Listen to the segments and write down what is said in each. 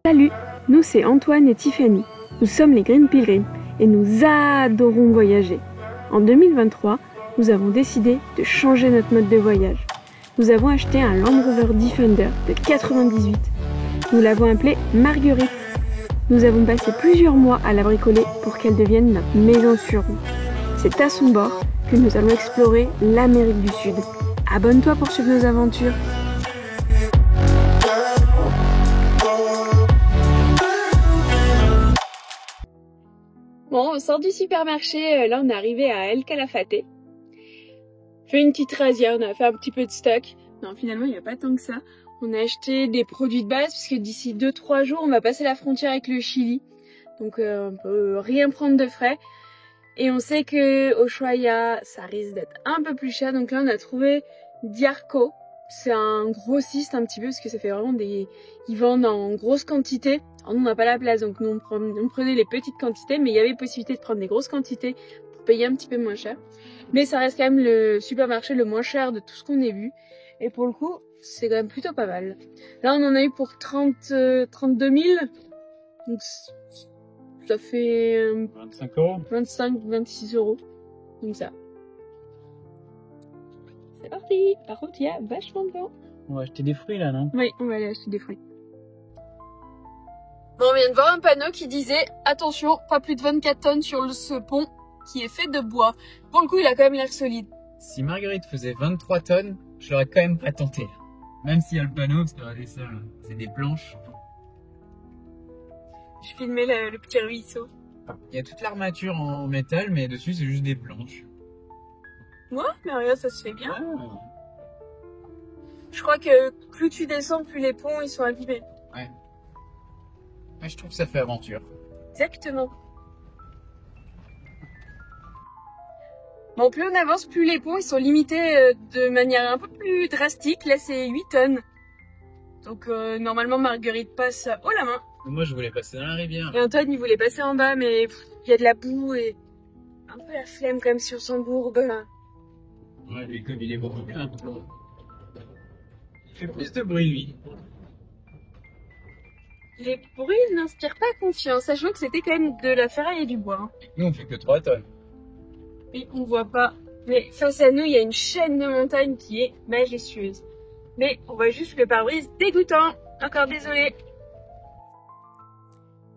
Salut, nous c'est Antoine et Tiffany. Nous sommes les Green Pilgrims et nous adorons voyager. En 2023, nous avons décidé de changer notre mode de voyage. Nous avons acheté un Land Rover Defender de 98. Nous l'avons appelée Marguerite. Nous avons passé plusieurs mois à la bricoler pour qu'elle devienne notre maison sur roue. C'est à son bord que nous allons explorer l'Amérique du Sud. Abonne-toi pour suivre nos aventures. Bon, on sort du supermarché, là on est arrivé à El Calafate. Fait une petite razzia, on a fait un petit peu de stock. Non, finalement il n'y a pas tant que ça. On a acheté des produits de base parce que d'ici 2-3 jours on va passer la frontière avec le Chili. Donc on peut rien prendre de frais. Et on sait que Ushuaia, ça risque d'être un peu plus cher. Donc là on a trouvé Diarco. C'est un grossiste un petit peu parce que ça fait vraiment des... Ils vendent en grosse quantité. Alors nous on n'a pas la place donc nous on prenait les petites quantités. Mais il y avait possibilité de prendre des grosses quantités pour payer un petit peu moins cher. Mais ça reste quand même le supermarché le moins cher de tout ce qu'on ait vu. Et pour le coup, c'est quand même plutôt pas mal. Là on en a eu pour 32 000. Donc ça fait... 25 €. 25-26 €. Donc ça. C'est parti. Par contre, il y a vachement de vent. On va acheter des fruits là, non? Oui, on va aller acheter des fruits. Bon, on vient de voir un panneau qui disait « Attention, pas plus de 24 tonnes sur ce pont qui est fait de bois. » Pour le coup, il a quand même l'air solide. Si Marguerite faisait 23 tonnes, je l'aurais quand même pas tenté. Même s'il y a le panneau, parce que regardez ça, c'est des planches. Je filmais le petit ruisseau. Il y a toute l'armature en métal, mais dessus c'est juste des planches. Ouais, mais regarde, ça se fait bien. Ah. Je crois que plus tu descends, plus les ponts ils sont abîmés. Ouais. Ouais, je trouve que ça fait aventure. Exactement. Bon, plus on avance, plus les ponts ils sont limités de manière un peu plus drastique. Là, c'est 8 tonnes. Donc, normalement, Marguerite passe haut la main. Moi, je voulais passer dans la rivière. Et Antoine, il voulait passer en bas, mais il y a de la boue et un peu la flemme quand même sur son bourbe. Ouais, lui, comme il est beaucoup plus un peu. Il fait plus de bruit, lui. Les bruits n'inspirent pas confiance, sachant que c'était quand même de la ferraille et du bois. Hein. Nous, on fait que 3 tonnes. Oui, on voit pas. Mais face à nous, il y a une chaîne de montagnes qui est majestueuse. Mais on voit juste le pare-brise dégoûtant. Encore désolé.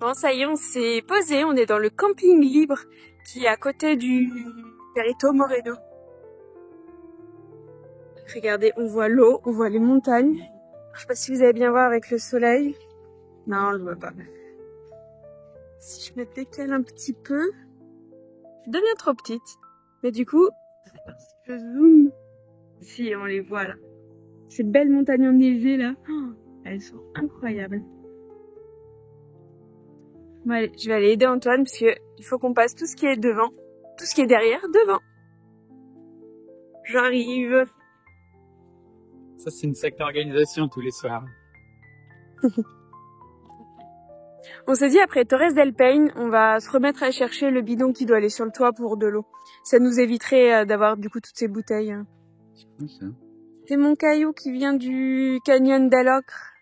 Bon, ça y est, on s'est posé. On est dans le camping libre qui est à côté du Perito Moreno. Regardez, on voit l'eau, on voit les montagnes. Je sais pas si vous allez bien voir avec le soleil. Non, on le voit pas. Si je me décale un petit peu, je deviens trop petite. Mais du coup, je zoome. Si, on les voit là. Ces belles montagnes enneigées là, oh, elles sont incroyables. Bon, allez, je vais aller aider Antoine parce que il faut qu'on passe tout ce qui est devant, tout ce qui est derrière, devant. J'arrive. Ça, c'est une sacrée organisation tous les soirs. On s'est dit après Torres del Paine, on va se remettre à chercher le bidon qui doit aller sur le toit pour de l'eau. Ça nous éviterait d'avoir du coup toutes ces bouteilles. C'est cool ça. C'est mon caillou qui vient du canyon d'Alocre.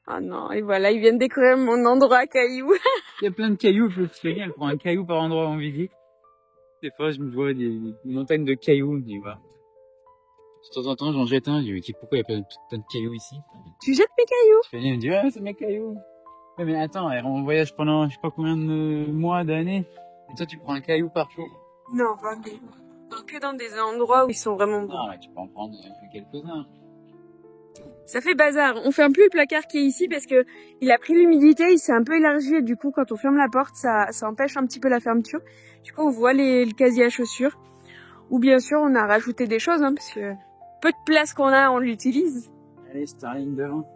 Ah non, et voilà, ils viennent découvrir mon endroit caillou. Il y a plein de cailloux, je me suis fait, elle prend un caillou par endroit en visite. Des fois, je me vois des montagnes de cailloux, je me dis, voilà. De temps en temps, j'en jette un, je me dis, pourquoi il y a plein de cailloux ici? Tu jettes mes cailloux? Tiffany me dit, ah, c'est mes cailloux. Ouais, mais attends, on voyage pendant, je sais pas combien de mois, d'années. Et toi, tu prends un caillou par jour. Non, pas des... Non, que dans des endroits où ils sont vraiment bons. Non, mais tu peux en prendre quelques-uns. Ça fait bazar. On ferme plus le placard qui est ici parce que il a pris l'humidité, il s'est un peu élargi et du coup, quand on ferme la porte, ça empêche un petit peu la fermeture. Du coup, on voit le casier à chaussures. Ou bien sûr, on a rajouté des choses, hein, parce que peu de place qu'on a, on l'utilise. Allez, Starling devant.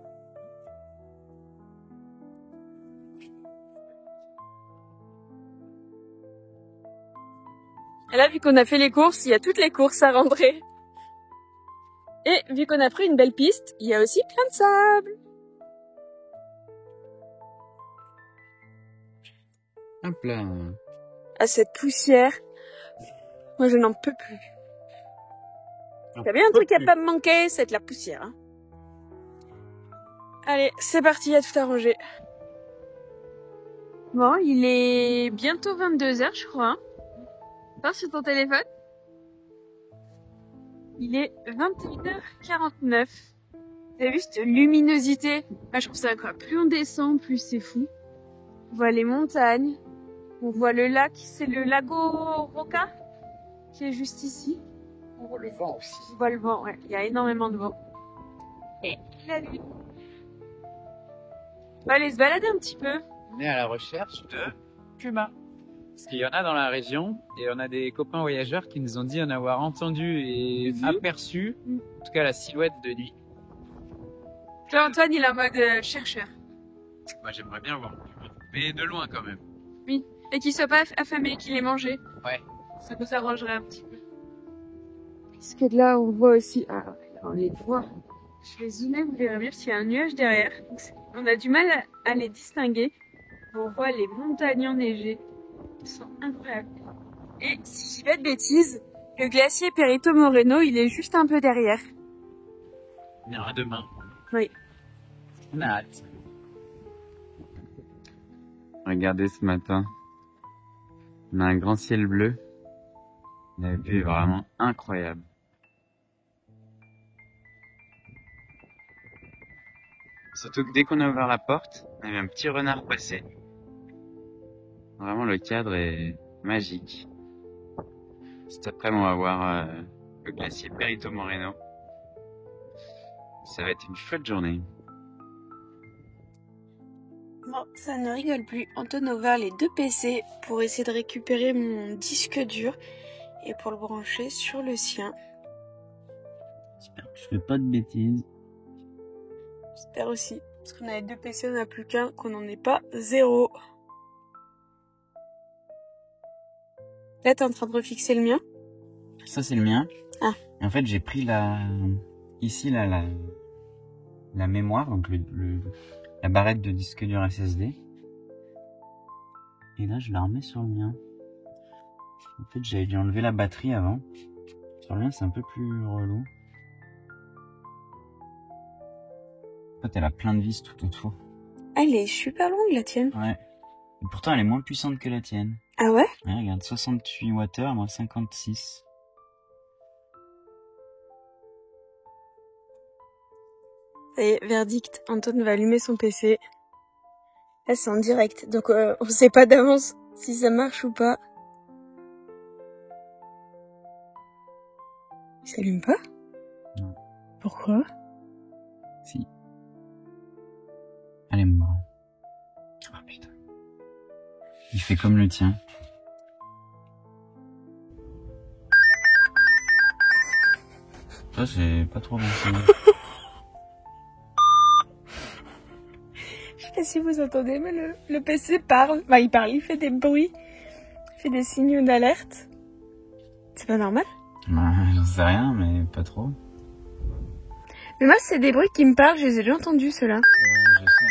Et là, vu qu'on a fait les courses, il y a toutes les courses à rentrer. Et vu qu'on a pris une belle piste, il y a aussi plein de sable. Hop là. Ah, cette poussière. Moi, je n'en peux plus. T'as bien un truc à pas me manquer, c'est de la poussière. Hein. Allez, c'est parti, à tout arranger. Bon, il est bientôt 22h, je crois. Attends sur ton téléphone. Il est 21h49. T'as vu cette luminosité? Ah, je trouve ça incroyable. Plus on descend, plus c'est fou. On voit les montagnes. On voit le lac. C'est le lago Roca qui est juste ici. On voit le vent aussi. On voit le vent, ouais. Il y a énormément de vent. Et la lune. On va aller se balader un petit peu. On est à la recherche de pumas. Parce qu'il y en a dans la région et on a des copains voyageurs qui nous ont dit en avoir entendu et aperçu, en tout cas la silhouette de nuit. Là, Antoine, il est en mode chercheur. Moi j'aimerais bien voir, mais de loin quand même. Oui, et qu'il soit pas affamé, qu'il ait mangé. Ouais. Ça nous arrangerait un petit peu. Puisque là, on voit aussi... Ah, là, on les voit. Je vais zoomer, vous verrez bien, parce qu'il y a un nuage derrière. Donc, on a du mal à les distinguer. On voit les montagnes enneigées. Ils sont incroyables. Et si je dis pas de bêtises, le glacier Perito Moreno, il est juste un peu derrière. Il y en aura demain. Oui. On a hâte. Regardez ce matin. On a un grand ciel bleu. La vue est vraiment incroyable. Surtout que dès qu'on a ouvert la porte, on a vu un petit renard passer. Vraiment, le cadre est magique. Cet après-midi, on va voir le glacier Perito Moreno. Ça va être une chouette journée. Bon, ça ne rigole plus. Anton a ouvert les 2 PC pour essayer de récupérer mon disque dur et pour le brancher sur le sien. J'espère que je fais pas de bêtises. J'espère aussi. Parce qu'on a les 2 PC, on n'a plus qu'un, qu'on n'en est pas 0. Là, t'es en train de refixer le mien? Ça, c'est le mien. Ah. Et en fait, j'ai pris ici, là, la mémoire, donc la barrette de disque dur SSD. Et là, je la remets sur le mien. En fait, j'avais dû enlever la batterie avant. Sur le mien, c'est un peu plus relou. En fait, elle a plein de vis tout autour. Elle est super longue, la tienne. Ouais. Et pourtant, elle est moins puissante que la tienne. Ah ouais? Ouais, regarde, 68 Wh, moi 56. Ça y est, verdict. Anton va allumer son PC. Là, c'est en direct. Donc, on sait pas d'avance si ça marche ou pas. Il s'allume pas? Non. Pourquoi? Si. Elle est morte. Oh putain. Il fait comme le tien. Ça, c'est pas trop bon signe. Je sais pas si vous entendez, mais le PC parle. Bah, il parle, il fait des bruits. Il fait des signaux d'alerte. C'est pas normal? Bah, j'en sais rien, mais pas trop. Mais moi, c'est des bruits qui me parlent. Je les ai déjà entendus, ceux-là. Je sais.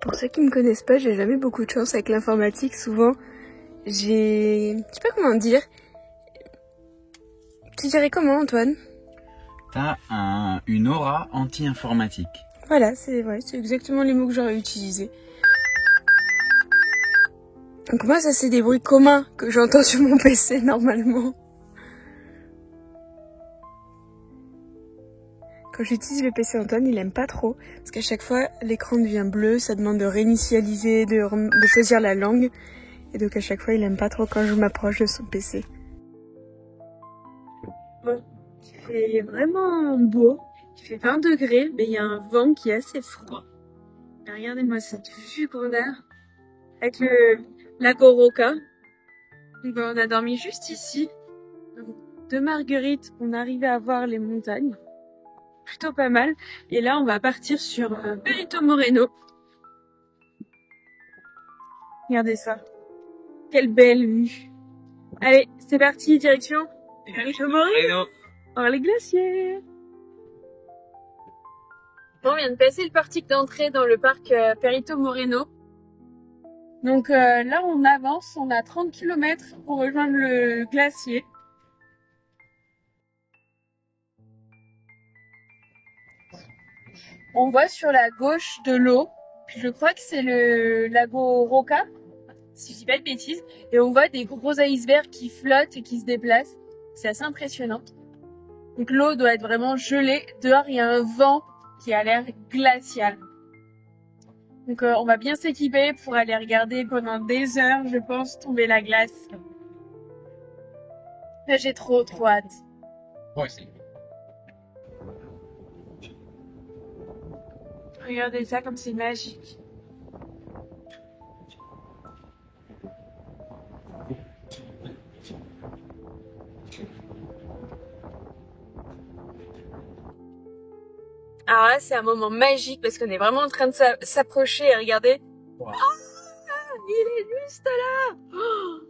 Pour ceux qui me connaissent pas, j'ai jamais beaucoup de chance avec l'informatique. Souvent, je sais pas comment dire. Tu dirais comment, Antoine? T'as une aura anti-informatique. Voilà, c'est exactement les mots que j'aurais utilisés. Donc moi, ça c'est des bruits communs que j'entends sur mon PC normalement. Quand j'utilise le PC Antoine, il aime pas trop. Parce qu'à chaque fois, l'écran devient bleu, ça demande de réinitialiser, de choisir la langue. Et donc à chaque fois, il aime pas trop quand je m'approche de son PC. Bon, il fait vraiment beau. Il fait 20 degrés, mais il y a un vent qui est assez froid. Et regardez-moi cette vue qu'on a. Avec le lago Roca. Donc on a dormi juste ici. Donc, de Marguerite, on arrivait à voir les montagnes. Plutôt pas mal. Et là, on va partir sur Perito Moreno. Regardez ça. Quelle belle vue. Allez, c'est parti, direction Perito Moreno. Voir les glaciers. Bon, on vient de passer le portique d'entrée dans le parc Perito Moreno. Donc là, on avance, on a 30 km pour rejoindre le glacier. On voit sur la gauche de l'eau, je crois que c'est le lago Roca, si je dis pas de bêtises, et on voit des gros icebergs qui flottent et qui se déplacent. C'est assez impressionnant. Donc l'eau doit être vraiment gelée. Dehors, il y a un vent qui a l'air glacial. Donc on va bien s'équiper pour aller regarder pendant des heures, je pense, tomber la glace. Là, j'ai trop hâte. Moi aussi. Regardez ça comme c'est magique. Alors là, c'est un moment magique parce qu'on est vraiment en train de s'approcher et regardez. Wow. Ah, il est juste là. Oh,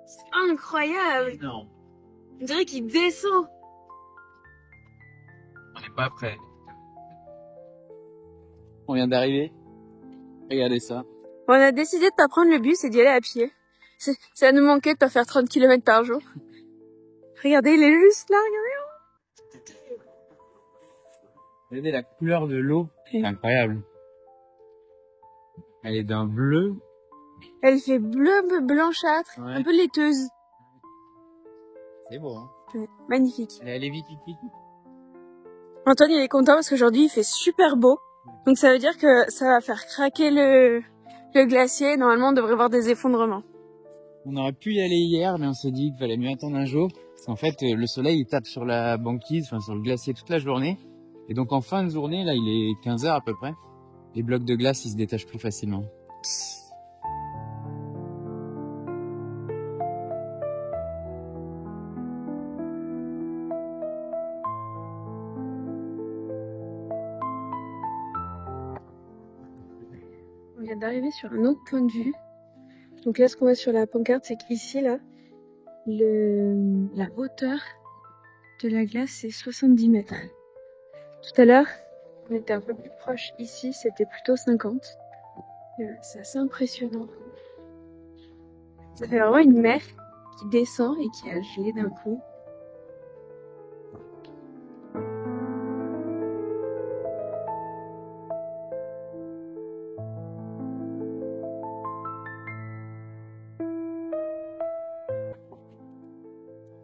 c'est incroyable. Non. On dirait qu'il descend. On n'est pas prêt. On vient d'arriver. Regardez ça. On a décidé de pas prendre le bus et d'y aller à pied. Ça nous manquait de pas faire 30 km par jour. Regardez, il est juste là, regardez. Regardez la couleur de l'eau. C'est incroyable. Elle est d'un bleu. Elle fait bleu blanchâtre, ouais. Un peu laiteuse. C'est beau, hein. Ouais, magnifique. Elle est allée vite, vite, vite. Antoine, il est content parce qu'aujourd'hui, il fait super beau. Donc ça veut dire que ça va faire craquer le glacier. Normalement, on devrait voir des effondrements. On aurait pu y aller hier, mais on s'est dit qu'il fallait mieux attendre un jour. Parce qu'en fait, le soleil, il tape sur la banquise, enfin sur le glacier toute la journée. Et donc en fin de journée, là, il est 15 h à peu près. Les blocs de glace, ils se détachent plus facilement. On vient d'arriver sur un autre point de vue. Donc là, ce qu'on voit sur la pancarte, c'est qu'ici, là, la hauteur de la glace, c'est 70 mètres. Tout à l'heure, on était un peu plus proche. Ici, c'était plutôt 50. C'est assez impressionnant. Ça fait vraiment une mer qui descend et qui a gelé d'un coup.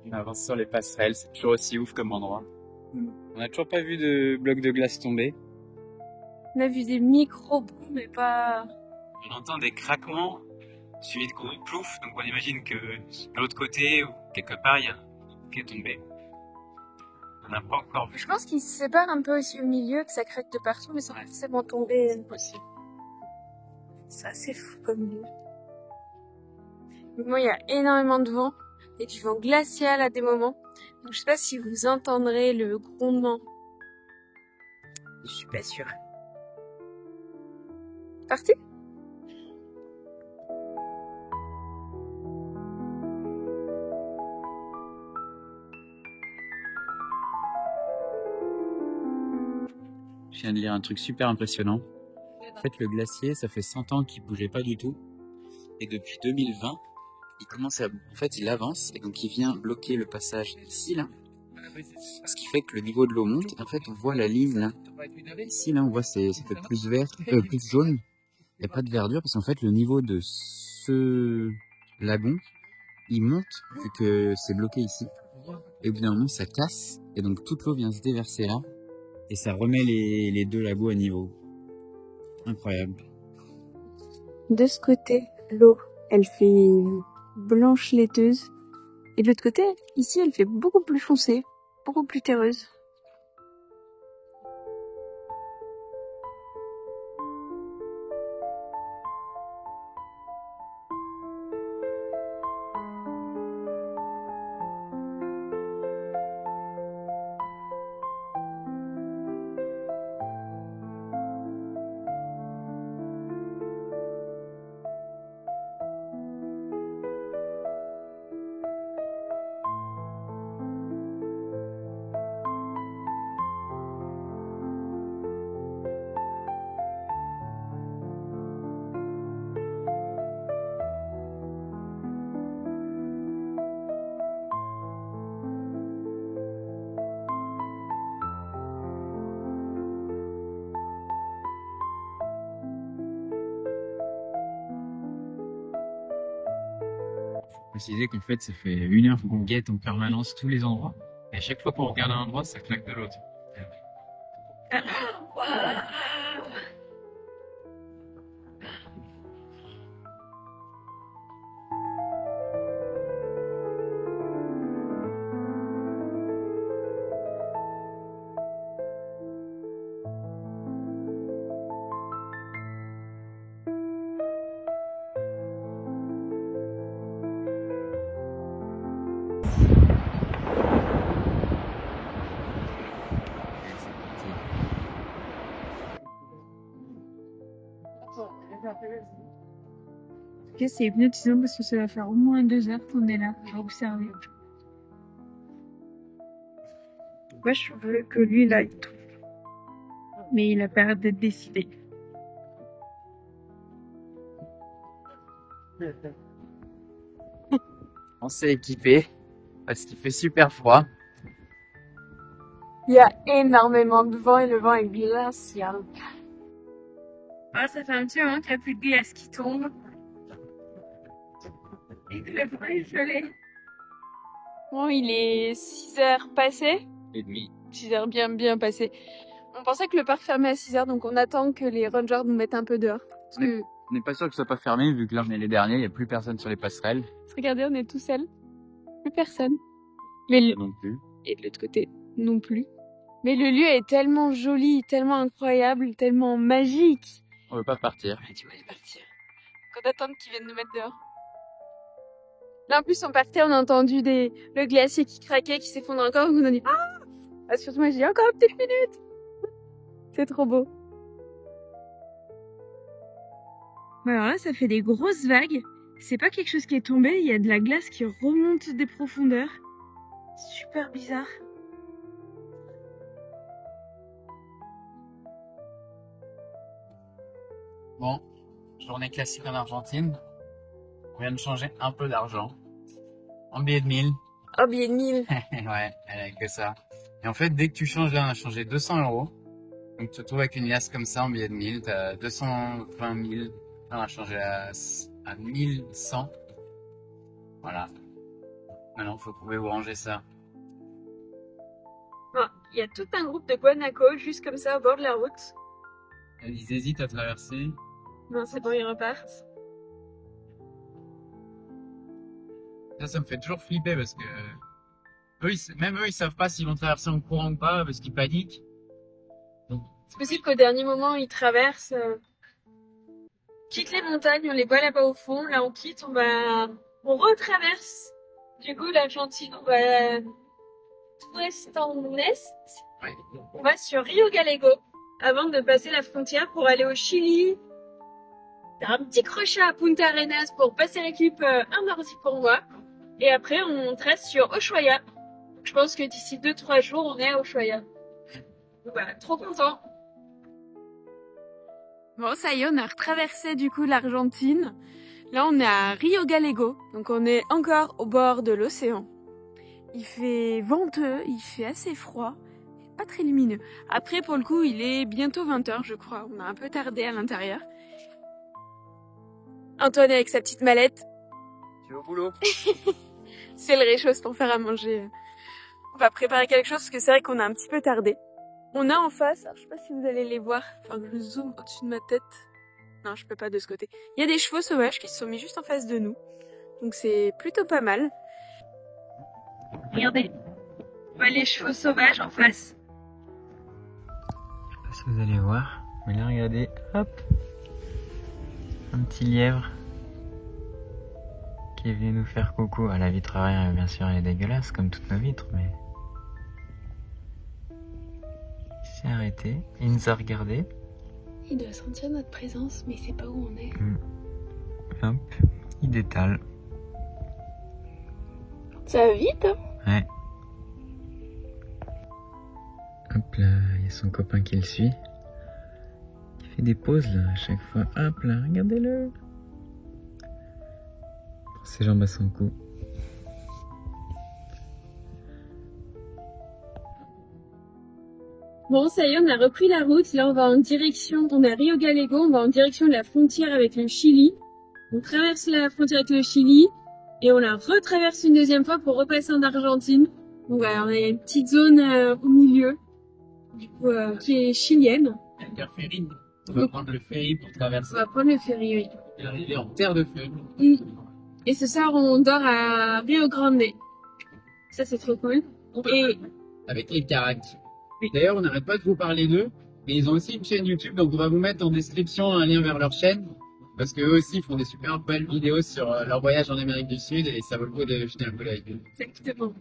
On avance sur les passerelles, c'est toujours aussi ouf comme endroit. On n'a toujours pas vu de blocs de glace tomber. On a vu des micro-bouts, mais pas... On entend des craquements suivis de gros ploufs, donc on imagine que de l'autre côté ou quelque part il y a un qui est tombé. On n'a pas encore vu. Je pense qu'il se sépare un peu aussi au milieu, que ça craque de partout, mais sans forcément tomber. C'est possible. C'est assez fou comme lieu. Moi, il y a énormément de vent et du vent glacial à des moments. Donc, je sais pas si vous entendrez le grondement. Je suis pas sûre. Parti? Je viens de lire un truc super impressionnant. En fait, le glacier, ça fait 100 ans qu'il bougeait pas du tout. Et depuis 2020, il commence à... En fait, il avance et donc il vient bloquer le passage ici, là. Ce qui fait que le niveau de l'eau monte. En fait, on voit la ligne, là. Ici, là, on voit ça fait plus vert, plus jaune. Il n'y a pas de verdure parce qu'en fait, le niveau de ce lagon, il monte vu que c'est bloqué ici. Et au bout d'un moment, ça casse. Et donc, toute l'eau vient se déverser là. Et ça remet les deux lagos à niveau. Incroyable. De ce côté, l'eau, elle fait blanche laiteuse. Et de l'autre côté, ici, elle fait beaucoup plus foncée, beaucoup plus terreuse. On s'est dit qu'en fait, ça fait 1 heure qu'on guette en permanence tous les endroits. Et à chaque fois qu'on regarde un endroit, ça claque de l'autre. Ok, c'est hypnotisant parce que ça va faire au moins 2 heures qu'on est là à observer. Moi, je veux que lui, là, il trouve. Mais il a pas l'air d'être décidé. On s'est équipé parce qu'il fait super froid. Il y a énormément de vent et le vent est glacial. Ah, ça fait un petit moment qu'il n'y a plus de glace qui tombe. Et que le vent est gelé. Bon, il est 6 heures passées. Et demi. 6 heures bien passées. On pensait que le parc fermait à 6 heures, donc on attend que les rangers nous mettent un peu dehors. Parce que, On n'est pas sûr que ce soit pas fermé, vu que là on est les derniers, il n'y a plus personne sur les passerelles. regardez, on est tout seul. Plus personne. Mais Non plus. et de l'autre côté, non plus. Mais le lieu est tellement joli, tellement incroyable, tellement magique. On veut pas partir. Tu vas aller partir. Qu'on attende qu'ils viennent nous mettre dehors. Là, en plus, on partait, on a entendu le glacier qui craquait, qui s'effondre encore, donc on a dit ah, surtout moi, j'ai dit encore une petite minute. C'est trop beau. Alors là, ça fait des grosses vagues. C'est pas quelque chose qui est tombé, il y a de la glace qui remonte des profondeurs. Super bizarre. Bon, journée classique en Argentine. On vient de changer un peu d'argent. En billets de 1000. Oh, billet de 1000. Ouais, elle a que ça. Et en fait, dès que tu changes là, on a changé 200 €. Donc tu te retrouves avec une liasse comme ça en billets de 1000. T'as 220 000. Là, on a changé à 1100. Voilà. Maintenant, faut trouver où ranger ça. Bon, il y a tout un groupe de guanacos juste comme ça au bord de la route. Ils hésitent à traverser. Non, c'est bon, ils repartent. Ça me fait toujours flipper parce que même eux, ils savent pas s'ils vont traverser en courant ou pas parce qu'ils paniquent. Donc, C'est possible qu'au dernier moment, ils traversent. Quitte les montagnes, on les voit là-bas au fond. Là, on quitte, on retraverse. Du coup, l'Argentine, on va d'ouest en est. ouais. On va sur Rio Galego avant de passer la frontière pour aller au Chili. Faire un petit crochet à Punta Arenas pour passer l'équipe un ordi pour moi. Et après, on trace sur Ushuaia. Je pense que d'ici 2-3 jours, on est à Ushuaia. Donc voilà, trop content. Bon, ça y est, on a retraversé du coup l'Argentine. Là, on est à Rio Galego. Donc on est encore au bord de l'océan. Il fait venteux, il fait assez froid. Pas très lumineux. Après, pour le coup, il est bientôt 20h, je crois. On a un peu tardé à l'intérieur. Antoine avec sa petite mallette. Tu es au boulot. C'est le réchauffe pour faire à manger. On va préparer quelque chose parce que c'est vrai qu'on a un petit peu tardé. On a en face, alors je sais pas si vous allez les voir, enfin je zoome au-dessus de ma tête. Non, je peux pas de ce côté. Il y a des chevaux sauvages qui se sont mis juste en face de nous. Donc c'est plutôt pas mal. Regardez. On voit les chevaux sauvages en face. Je sais pas si vous allez voir, mais là regardez, hop, un petit lièvre qui est venu nous faire coucou. À la vitre arrière, bien sûr, elle est dégueulasse comme toutes nos vitres, mais il s'est arrêté, il nous a regardé. Il doit sentir notre présence, mais il sait pas où on est. Hop, il détale. Ça va vite, hein? Ouais. Hop là, il y a son copain qui le suit. Il fait des pauses là à chaque fois. Hop là, regardez-le. Prend ses jambes à son cou. Bon, ça y est, on a repris la route. Là, on est à Rio Galego, on va en direction de la frontière avec le Chili. On traverse la frontière avec le Chili Et on la retraverse une deuxième fois pour repasser en Argentine. Donc voilà, on a une petite zone au milieu, du coup, qui est chilienne. Avec un ferry. On va prendre le ferry pour traverser. On va prendre le ferry, oui. Et arriver en terre de feu. Et ce soir, on dort à Rio Grande. Ça, c'est trop cool. Et avec les Carac. D'ailleurs, on n'arrête pas de vous parler d'eux. Et ils ont aussi une chaîne YouTube, donc on va vous mettre en description un lien vers leur chaîne. Parce qu'eux aussi font des super belles vidéos sur leur voyage en Amérique du Sud et ça vaut le coup de jeter un coup d'œil. exactement.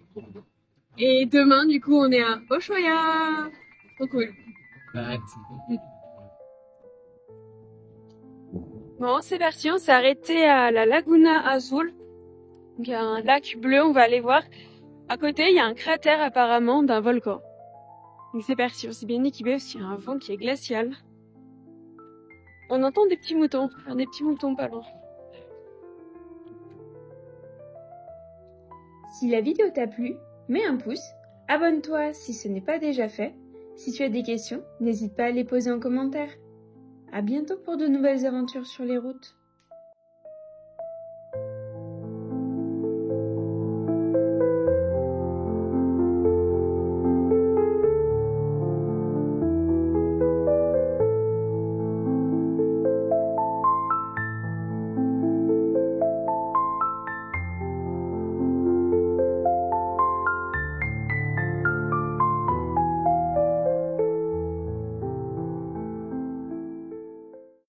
Et demain, du coup, on est à Ushuaia. Trop cool. Bon, c'est parti, on s'est arrêté à la Laguna Azul. Donc, il y a un lac bleu, on va aller voir. À côté, il y a un cratère apparemment d'un volcan. Donc c'est parti, on s'est bien équipé parce qu'il y a un vent qui est glacial. On entend des petits moutons, des petits moutons pas loin. Si la vidéo t'a plu, mets un pouce, abonne-toi si ce n'est pas déjà fait. Si tu as des questions, n'hésite pas à les poser en commentaire. À bientôt pour de nouvelles aventures sur les routes.